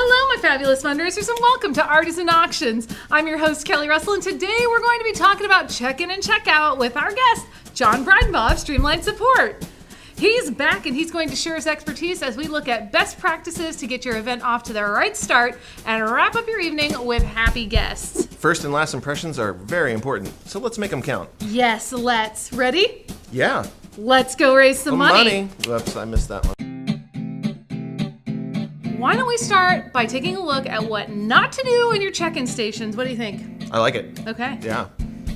Hello, my fabulous fundraisers, and welcome to Artisan Auctions. I'm your host, Kelly Russell, and today we're going to be talking about check-in and check-out with our guest, John Bridenbaugh of Streamline Support. He's back, and he's going to share his expertise as we look at best practices to get your event off to the right start and wrap up your evening with happy guests. First and last impressions are very important, so let's make them count. Yes, let's. Ready? Yeah. Let's go raise some money. Whoops, I missed that one. Why don't we start by taking a look at what not to do in your check-in stations? What do you think? I like it. Okay. Yeah.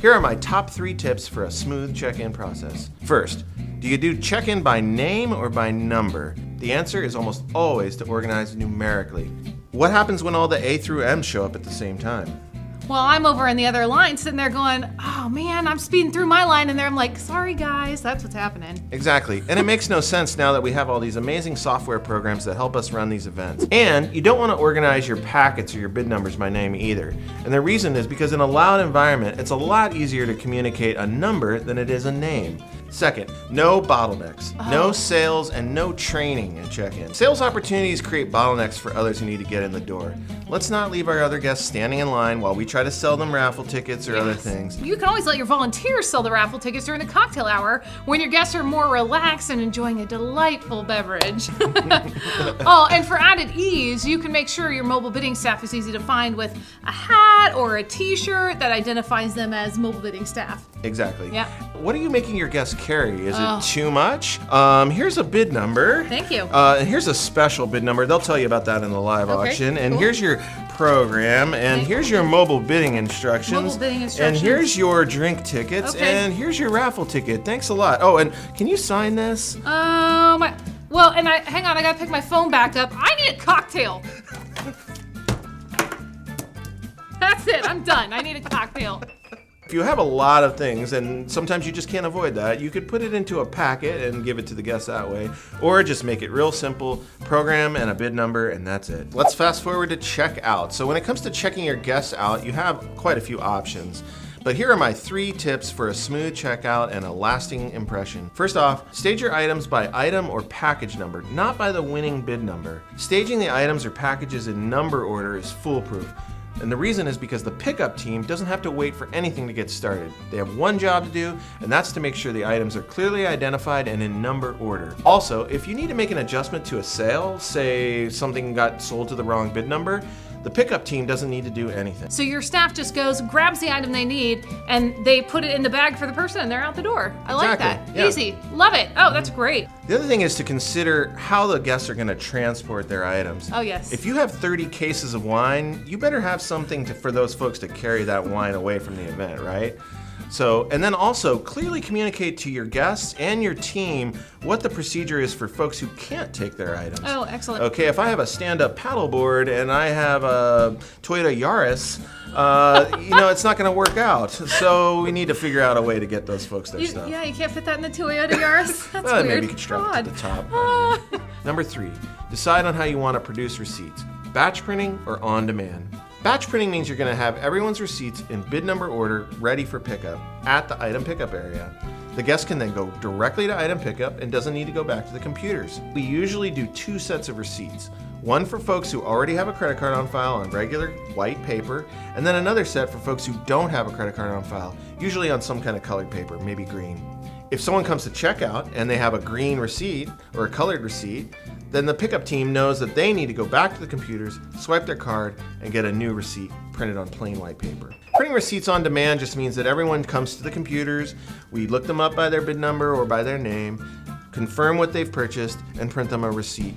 Here are my top 3 tips for a smooth check-in process. First, do you do check-in by name or by number? The answer is almost always to organize numerically. What happens when all the A through M show up at the same time? Well, I'm over in the other line sitting there going, oh man, I'm speeding through my line, and there I'm like, sorry guys, that's what's happening. Exactly, and it makes no sense now that we have all these amazing software programs that help us run these events. And you don't want to organize your packets or your bid numbers by name either. And the reason is because in a loud environment, it's a lot easier to communicate a number than it is a name. Second, no bottlenecks, no sales, and no training at check-in. Sales opportunities create bottlenecks for others who need to get in the door. Let's not leave our other guests standing in line while we try to sell them raffle tickets or other things. You can always let your volunteers sell the raffle tickets during the cocktail hour when your guests are more relaxed and enjoying a delightful beverage. Oh, and for added ease, you can make sure your mobile bidding staff is easy to find with a hat or a t-shirt that identifies them as mobile bidding staff. Exactly. Yeah. What are you making your guests carry? Is it too much? Here's a bid number. Thank you. And here's a special bid number. They'll tell you about that in the live auction. And here's your program. And here's your mobile bidding instructions. Mobile bidding instructions. And here's your drink tickets. Okay. And here's your raffle ticket. Thanks a lot. Oh, and can you sign this? Well, and hang on, I gotta pick my phone back up. I need a cocktail. That's it, I'm done. I need a cocktail. If you have a lot of things, and sometimes you just can't avoid that, you could put it into a packet and give it to the guests that way, or just make it real simple, program and a bid number, and that's it. Let's fast forward to checkout. So when it comes to checking your guests out, you have quite a few options. But here are my 3 tips for a smooth checkout and a lasting impression. First off, stage your items by item or package number, not by the winning bid number. Staging the items or packages in number order is foolproof. And the reason is because the pickup team doesn't have to wait for anything to get started. They have one job to do, and that's to make sure the items are clearly identified and in number order. Also, if you need to make an adjustment to a sale, say something got sold to the wrong bid number, the pickup team doesn't need to do anything. So your staff just goes, grabs the item they need, and they put it in the bag for the person, and they're out the door. I like that. Yeah. Easy. Love it. Oh, that's great. The other thing is to consider how the guests are going to transport their items. Oh, yes. If you have 30 cases of wine, you better have something for those folks to carry that wine away from the event, right? So, and then also clearly communicate to your guests and your team what the procedure is for folks who can't take their items. Oh, excellent. Okay, if I have a stand-up paddleboard and I have a Toyota Yaris, it's not going to work out. So we need to figure out a way to get those folks their stuff. Yeah, you can't fit that in the Toyota Yaris. That's well, weird. Maybe you can strap it to the top. Number 3, decide on how you want to produce receipts. Batch printing or on demand. Batch printing means you're going to have everyone's receipts in bid number order ready for pickup at the item pickup area. The guest can then go directly to item pickup and doesn't need to go back to the computers. We usually do 2 sets of receipts. One for folks who already have a credit card on file on regular white paper, and then another set for folks who don't have a credit card on file, usually on some kind of colored paper, maybe green. If someone comes to checkout and they have a green receipt or a colored receipt, then the pickup team knows that they need to go back to the computers, swipe their card, and get a new receipt printed on plain white paper. Printing receipts on demand just means that everyone comes to the computers, we look them up by their bid number or by their name, confirm what they've purchased, and print them a receipt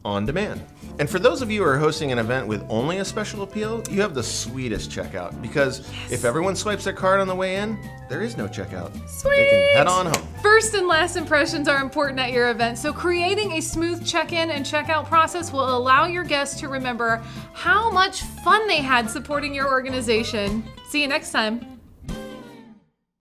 on demand. And for those of you who are hosting an event with only a special appeal, you have the sweetest checkout, because if everyone swipes their card on the way in, there is no checkout. Sweet! They can head on home. First and last impressions are important at your event, so creating a smooth check-in and check-out process will allow your guests to remember how much fun they had supporting your organization. See you next time.